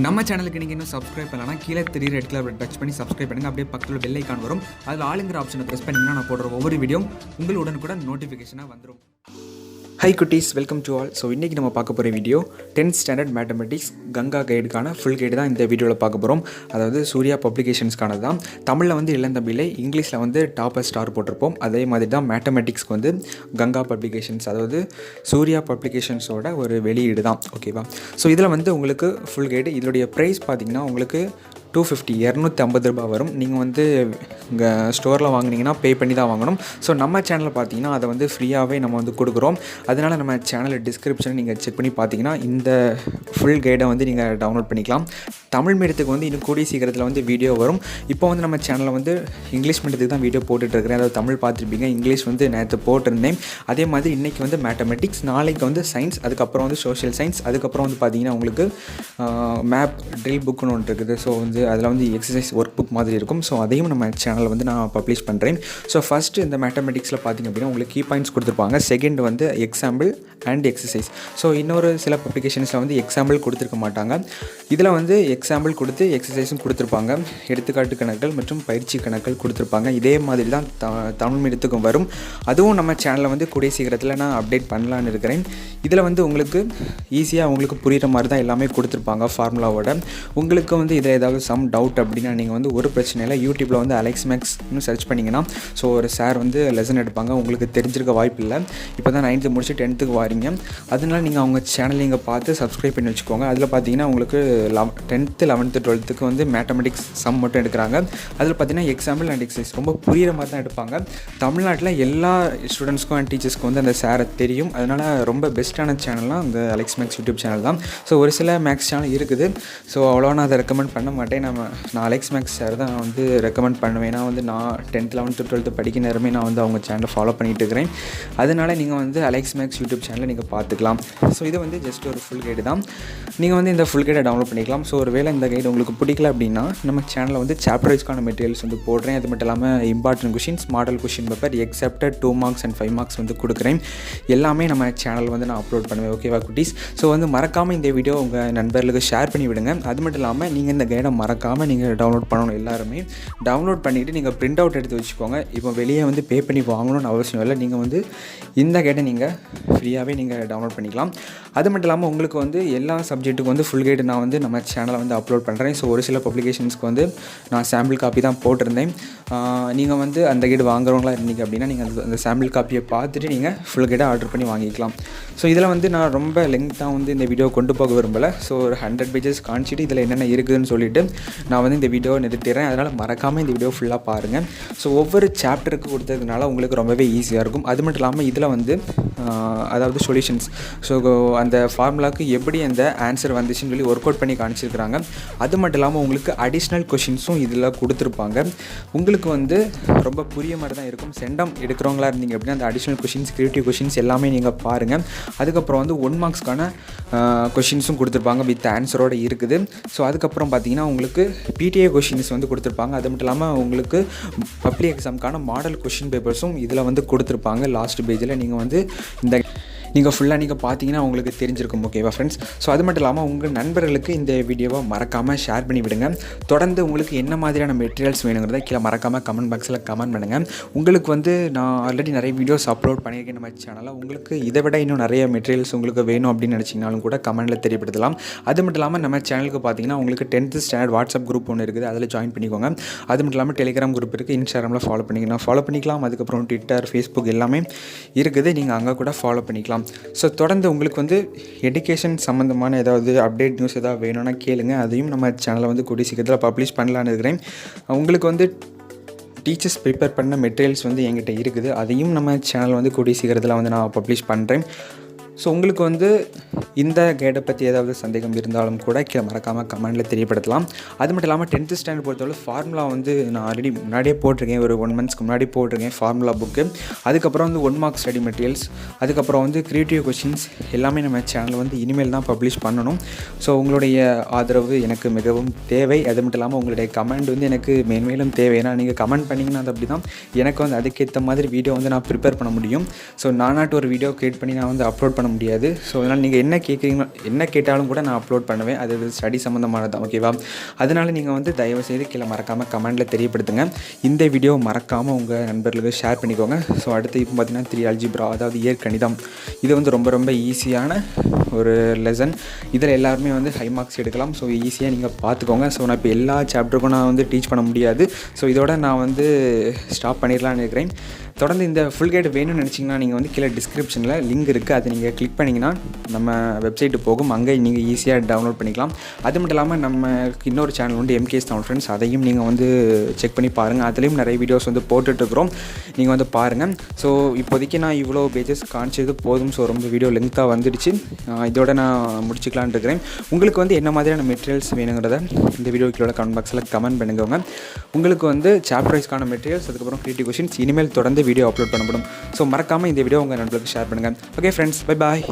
நம்ம சேனலுக்கு நீங்கள் இன்னும் சப்ஸ்கிரைப் பண்ணலாம் கீழே தெரியுற இடத்துல அப்படி டச் பண்ணி சப்ஸ்கிரைப் பண்ணுங்கள். அப்படியே பக்கத்தில் பெல் ஐக்கான் வரும். அதில் ஆளுங்கிற ஆப்ஷனை ப்ரெஸ் பண்ணிங்கன்னா நான் போடுற ஒவ்வொரு வீடியோ உங்களுடன் கூட நோட்டிஃபிகேஷனாக வந்துடும். ஹை குட்டீஸ், வெல்கம் டு ஆல். ஸோ இன்றைக்கி நம்ம பார்க்க போகிற video 10th standard mathematics Ganga கைடுக்கான ஃபுல் கைடு தான் இந்த வீடியோவில் பார்க்க போகிறோம். அதாவது சூர்யா பப்ளிகேஷன்ஸ்க்கானது தான். தமிழில் வந்து இளந்தம்பிள்ளை, இங்கிலீஷில் வந்து டாப்பர் ஸ்டார் போட்டிருப்போம். அதே மாதிரி தான் மேத்தமெட்டிக்ஸ்க்கு வந்து கங்கா பப்ளிகேஷன்ஸ், அதாவது சூர்யா பப்ளிகேஷன்ஸோட ஒரு வெளியீடு தான். ஓகேவா? ஸோ இதில் வந்து உங்களுக்கு ஃபுல் கைடு. இதோடைய ப்ரைஸ் பார்த்திங்கன்னா உங்களுக்கு 250 250 வரும். நீங்கள் வந்து இங்கே ஸ்டோரில் வாங்கினீங்கன்னா பே பண்ணி தான் வாங்கணும். ஸோ நம்ம சேனலில் பார்த்தீங்கன்னா அதை வந்து ஃப்ரீயாகவே நம்ம வந்து கொடுக்குறோம். அதனால் நம்ம சேனலில் டிஸ்கிரிப்ஷனை நீங்கள் செக் பண்ணி பார்த்தீங்கன்னா இந்த ஃபுல் கைடை வந்து நீங்கள் டவுன்லோட் பண்ணிக்கலாம். தமிழ் மீடியத்துக்கு வந்து இன்னும் கூடிய சீக்கிரத்தில் வந்து வீடியோ வரும். இப்போ வந்து நம்ம சேனலில் வந்து இங்கிலீஷ் மீடியத்துக்கு தான் வீடியோ போட்டுட்ருக்கிறேன். அதாவது தமிழ் பார்த்துருப்பீங்க, இங்கிலீஷ் வந்து நேற்று போட்டிருந்தேன். அதே மாதிரி இன்றைக்கி வந்து மேத்தமெட்டிக்ஸ், நாளைக்கு வந்து சயின்ஸ், அதுக்கப்புறம் வந்து சோஷியல் சயின்ஸ், அதுக்கப்புறம் வந்து பார்த்திங்கன்னா உங்களுக்கு மேப் ட்ரில் புக்குன்னு ஒன்று இருக்குது. ஸோ வந்து அதில் வந்து எக்ஸசைஸ் ஒர்க் புக் மாதிரி இருக்கும். ஸோ அதையும் நம்ம சேனலில் வந்து நான் பப்ளிஷ் பண்ணுறேன். ஸோ ஃபஸ்ட்டு இந்த மேத்தமெட்டிக்ஸில் பார்த்திங்க அப்படின்னா உங்களுக்கு கீ பாயிண்ட்ஸ் கொடுத்துருப்பாங்க. செகண்ட் வந்து எக்ஸாம்பிள் அண்ட் எக்ஸசைஸ். ஸோ இன்னொரு சில பப்ளிகேஷன்ஸில் வந்து எக்ஸாம்பிள் கொடுத்துருக்க மாட்டாங்க. இதில் வந்து எக்ஸாம்பிள் கொடுத்து எக்ஸசைஸும் கொடுத்துருப்பாங்க. எடுத்துக்காட்டு கணக்குகள் மற்றும் பயிற்சி கணக்குகள் கொடுத்துருப்பாங்க. இதே மாதிரி தான் தமிழ் மீடியத்துக்கும் வரும். அதுவும் நம்ம சேனலில் வந்து கூடிய சீக்கிரத்தில் நான் அப்டேட் பண்ணலான்னு இருக்கிறேன். இதில் வந்து உங்களுக்கு ஈஸியாக உங்களுக்கு புரிகிற மாதிரி தான் எல்லாமே கொடுத்துருப்பாங்க ஃபார்முலாவோட. உங்களுக்கு வந்து இதில் ஏதாவது சம் டவுட் அப்படின்னா நீங்கள் வந்து ஒரு பிரச்சனை இல்லை, யூடியூப்பில் வந்து அலெக்ஸ் மேக்ஸ்னு சர்ச் பண்ணிங்கன்னா ஸோ ஒரு சார் வந்து லெசன் எடுப்பாங்க. உங்களுக்கு தெரிஞ்சிருக்க வாய்ப்பு இல்லை. இப்போ தான் 9th முடிச்சு 10th வாரீங்க. அதனால நீங்கள் அவங்க சேனல் இங்கே பார்த்து சப்ஸ்கிரைப் பண்ணி வச்சுக்கோங்க. அதில் பார்த்தீங்கன்னா உங்களுக்கு 10th 11th 12th வந்து மேத்தமெட்டிக்ஸ் சம் மட்டும் எடுக்கிறாங்க. அதில் பார்த்தீங்கன்னா எக்ஸாம்பிள் அண்ட் எக்ஸசைஸ் ரொம்ப புரிகிற மாதிரி தான் எடுப்பாங்க. தமிழ்நாட்டில் எல்லா ஸ்டூடெண்ட்ஸ்க்கும் அண்ட் டீச்சர்ஸ்க்கும் வந்து அந்த சாரை தெரியும். அதனால் ரொம்ப பெஸ்ட்டான சேனல்னால் அந்த அலெக்ஸ் மேக்ஸ் யூடியூப் சேனல் தான். ஸோ ஒரு சில மேக்ஸ் சேனல் இருக்குது. ஸோ அவ்வளோ நான் அதை ரெக்கமெண்ட் பண்ண மாட்டேன். நான் அலெக்ஸ் மேக்ஸ் சார் தான் வந்து ரெக்கமெண்ட் பண்ணுவேன். ஏன்னா வந்து நான் 10th 11th 12th படிக்க நேரமே நான் வந்து அவங்க சேனலை ஃபாலோ பண்ணிகிட்டு இருக்கிறேன். அதனால் நீங்கள் வந்து அலெக்ஸ் மேக்ஸ் யூடியூப் சேனலை நீங்கள் பார்த்துக்கலாம். ஸோ இது வந்து ஜஸ்ட் ஒரு ஃபுல் கைடு தான். நீங்கள் வந்து இந்த ஃபுல் கைடை டவுன்லோட் பண்ணிக்கலாம். ஸோ ஒரு வேளை இந்த கைடு உங்களுக்கு பிடிக்கல அப்படின்னா நம்ம சேனலில் வந்து சாப்டர் வைஸ்க்கான மெட்டீரியல்ஸ் வந்து போடுறேன். அது மட்டும் இல்லாமல் important questions, model question paper, exempted 2 marks and 5 marks வந்து கொடுக்குறேன். எல்லாமே நம்ம சேனல் வந்து நான் அப்லோட் பண்ணுவேன். ஓகேவா குட்டீஸ்? ஸோ வந்து மறக்காமல் இந்த வீடியோ உங்கள் நண்பர்களுக்கு ஷேர் பண்ணி விடுங்க. அது மட்டும் இல்லாமல் நீங்கள் இந்த கைடை மறக்காமல் நீங்கள் டவுன்லோட் பண்ணணும். எல்லாருமே டவுன்லோட் பண்ணிவிட்டு நீங்கள் பிரிண்ட் அவுட் எடுத்து வச்சுக்கோங்க. இப்போ வெளியே வந்து பே பண்ணி வாங்கணும்னு அவசியம் இல்லை. நீங்கள் வந்து இந்த கைடை நீங்கள் ஃப்ரீயாகவே நீங்கள் டவுன்லோட் பண்ணிக்கலாம். அது மட்டும் இல்லாமல் உங்களுக்கு வந்து எல்லா சப்ஜெக்ட்டுக்கும் வந்து ஃபுல் கைடு நான் வந்து நம்ம சேனலை வந்து அப்லோட் பண்ணுறேன். ஸோ ஒரு சில பப்ளிகேஷன்ஸ்க்கு வந்து நான் சாம்பிள் காப்பி தான் போட்டிருந்தேன். நீங்கள் வந்து அந்த கைடு வாங்குறவங்களா இருந்தீங்க அப்படின்னா நீங்கள் அந்த சாம்பிள் காப்பியை பார்த்துட்டு நீங்கள் ஃபுல் கைடை ஆர்டர் பண்ணி வாங்கிக்கலாம். ஸோ இதில் வந்து நான் ரொம்ப லெங்க்த்தாக வந்து இந்த வீடியோ கொண்டு போக விரும்பலை. ஸோ ஒரு 100 pages காமிச்சிட்டு இதில் என்னென்ன இருக்குதுன்னு சொல்லிவிட்டு நான் வந்து இந்த வீடியோவை நிறுத்திடுறேன். அதனால் மறக்காமல் இந்த வீடியோ ஃபுல்லாக பாருங்கள். ஸோ ஒவ்வொரு சாப்டருக்கு கொடுத்ததுனால உங்களுக்கு ரொம்பவே ஈஸியாக இருக்கும். அது மட்டும் இல்லாமல் இதில் வந்து அதாவது சொல்யூஷன்ஸ், ஸோ அந்த ஃபார்முலாவுக்கு எப்படி அந்த ஆன்சர் வந்துச்சுன்னு சொல்லி ஒர்க் அவுட் பண்ணி காமிச்சிருக்கிறாங்க. அது மட்டும் இல்லாமல் உங்களுக்கு அடிஷ்னல் கொஷின்ஸும் இதில் கொடுத்துருப்பாங்க. உங்களுக்கு வந்து ரொம்ப புரிய மாதிரி தான் இருக்கும். சென்டம் எடுக்கிறவங்களா இருந்தீங்க அப்படின்னா அந்த அடிஷ்னல் கொஷின்ஸ், கிரியேட்டிவ் கொஷின்ஸ் எல்லாமே நீங்கள் பாருங்கள். அதுக்கப்புறம் வந்து 1 marksக்கான கொஷின்ஸும் கொடுத்துருப்பாங்க, வித் ஆன்சரோடு இருக்குது. ஸோ அதுக்கப்புறம் பார்த்தீங்கன்னா உங்களுக்கு பிடிஏ கொஷின்ஸ் வந்து கொடுத்துருப்பாங்க. அது மட்டும் இல்லாமல் உங்களுக்கு பப்ளிக் எக்ஸாமுக்கான மாடல் கொஷின் பேப்பர்ஸும் இதில் வந்து கொடுத்துருப்பாங்க. லாஸ்ட் பேஜில் நீங்கள் வந்து இந்த நீங்கள் ஃபுல்லாக நீங்கள் பார்த்தீங்கன்னா உங்களுக்கு தெரிஞ்சிருக்கும். ஓகேவா ஃப்ரெண்ட்ஸ்? ஸோ அது மட்டும் இல்லாமல் உங்கள் நண்பர்களுக்கு இந்த வீடியோவை மறக்காமல் ஷேர் பண்ணி விடுங்க. தொடர்ந்து உங்களுக்கு என்ன மாதிரியான மெட்டீரியல்ஸ் வேணுங்கிறத கீழே மறக்காமல் கமெண்ட் பாக்ஸில் கமெண்ட் பண்ணுங்கள். உங்களுக்கு வந்து நான் ஆல்ரெடி நிறைய வீடியோஸ் அப்லோட் பண்ணியிருக்கேன் நம்ம சேனலில். உங்களுக்கு இதை விட இன்னும் நிறைய மெட்டீரியல்ஸ் உங்களுக்கு வேணும் அப்படின்னு நினச்சிங்கனாலும் கூட கமெண்ட்டில் தெரியப்படுத்தலாம். அது மட்டும் இல்லாமல் நம்ம சேனலுக்கு பார்த்தீங்கன்னா உங்களுக்கு 10th ஸ்டாண்டர்ட் வாட்ஸ்அப் குரூப் ஒன்று இருக்குது, அதில் ஜாயின் பண்ணிக்கோங்க. அது மட்டும் இல்லாமல் டெலிகிராம் குரூப் இருக்குது, இன்ஸ்டாகிராமில் ஃபாலோ பண்ணிக்கலாம். அதுக்கப்புறம் ட்விட்டர், ஃபேஸ்புக் எல்லாமே இருக்குது, நீங்கள் அங்கே கூட ஃபாலோ பண்ணிக்கலாம். ஸோ தொடர்ந்து உங்களுக்கு வந்து எடுகேஷன் சம்மந்தமான ஏதாவது அப்டேட் நியூஸ் ஏதாவது வேணும்னா கேளுங்க. அதையும் நம்ம சேனலில் வந்து கூடிய சீக்கிரத்தில் பப்ளிஷ் பண்ணலான்னு இருக்கிறேன். உங்களுக்கு வந்து டீச்சர்ஸ் ப்ரிப்பேர் பண்ண மெட்டீரியல்ஸ் வந்து என்கிட்ட இருக்குது, அதையும் நம்ம சேனல் வந்து கூடிய சீக்கிரத்தில் வந்து நான் பப்ளிஷ் பண்ணுறேன். ஸோ உங்களுக்கு வந்து இந்த கைடை பற்றி ஏதாவது சந்தேகம் இருந்தாலும் கூட கீழே மறக்காமல் கமெண்டில் தெரியப்படுத்தலாம். அது மட்டும் இல்லாமல் 10th ஸ்டாண்டர்ட் பொறுத்தவரை ஃபார்முலா வந்து நான் ஆல்ரெடி முன்னாடியே போட்டிருக்கேன், ஒரு 1 monthsக்கு முன்னாடி போட்டிருக்கேன் ஃபார்முலா புக்கு. அதுக்கப்புறம் வந்து 1 mark ஸ்டடி மெட்டீரியல்ஸ், அதுக்கப்புறம் வந்து கிரியேட்டிவ் கொஷின்ஸ் எல்லாமே நம்ம சேனலில் வந்து இனிமேல் தான் பப்ளிஷ் பண்ணணும். ஸோ உங்களுடைய ஆதரவு எனக்கு மிகவும் தேவை. அது மட்டும் இல்லாமல் உங்களுடைய கமெண்ட் வந்து எனக்கு மேன்மேலும் தேவை. ஏன்னா நீங்கள் கமெண்ட் பண்ணிங்கன்னா அது அப்படி தான் எனக்கு வந்து அதுக்கேற்ற மாதிரி வீடியோ வந்து நான் ப்ரிப்பேர் பண்ண முடியும். ஸோ நானாட்டு ஒரு வீடியோ க்ரியேட் பண்ணி நான் வந்து அப்லோட் பண்ண முடியாது. ஸோ அதனால் நீங்கள் என்ன கேட்டாலும் கூட நான் அப்லோட் பண்ணுவேன். அது ஸ்டடி சம்மந்தமானது தான், ஓகேவா? அதனால் நீங்கள் வந்து தயவுசெய்து கீழே மறக்காமல் கமெண்ட்டில் தெரியப்படுத்துங்க. இந்த வீடியோ மறக்காமல் உங்கள் நண்பர்களுக்கு ஷேர் பண்ணிக்கோங்க. ஸோ அடுத்து இப்போ பார்த்தீங்கன்னா 3 அல்ஜிப்ரா, அதாவது இயற்கணிதம். இது வந்து ரொம்ப ரொம்ப ஈஸியான ஒரு லெசன். இதில் எல்லாருமே வந்து ஹை மார்க்ஸ் எடுக்கலாம். ஸோ ஈஸியாக நீங்கள் பார்த்துக்கோங்க. ஸோ நான் இப்போ எல்லா சாப்டருக்கும் நான் வந்து டீச் பண்ண முடியாது. ஸோ இதோட நான் வந்து ஸ்டாப் பண்ணிடலான்னு இருக்கிறேன். தொடர்ந்து இந்த ஃபுல் கைடு வேணும்னு நினச்சிங்கன்னா நீங்கள் வந்து கீழே டிஸ்கிரிப்ஷனில் லிங்க் இருக்குது, அதை நீங்கள் கிளிக் பண்ணிங்கன்னா நம்ம வெப்சைட்டு போகும். அங்கே நீங்கள் ஈஸியாக டவுன்லோட் பண்ணிக்கலாம். அது மட்டும் இல்லாமல் நம்ம இன்னொரு சேனல் வந்து MKS தமிழ் ஃப்ரெண்ட்ஸ், அதையும் நீங்கள் வந்து செக் பண்ணி பாருங்கள். அதுலேயும் நிறைய வீடியோஸ் வந்து போட்டுட்ருக்குறோம், நீங்கள் வந்து பாருங்கள். ஸோ இப்போதைக்கு நான் இவ்வளோ பேஜஸ் காமிச்சது போதும். ஸோ ரொம்ப வீடியோ லெங்க்த்தாக வந்துடுச்சு. இதோட நான் முடிச்சுக்கலான்னு இருக்கிறேன். உங்களுக்கு வந்து என்ன மாதிரியான மெட்டீரியல்ஸ் வேணுங்கிறத இந்த வீடியோக்களோட கமெண்ட் பாக்ஸில் கமெண்ட் பண்ணுங்க. உங்களுக்கு வந்து சாப்டர் வைஸ்க்கான மெட்டீரியல்ஸ், அதுக்கப்புறம் கிரியேட்டிவ் கொஷின்ஸ் இனிமேல் தொடர்ந்து வீடியோ அப்லோட் பண்ணப்படும். ஸோ மறக்காமல் இந்த வீடியோ உங்கள் நண்பர்களுக்கு ஷேர் பண்ணுங்கள். Okay friends, bye bye.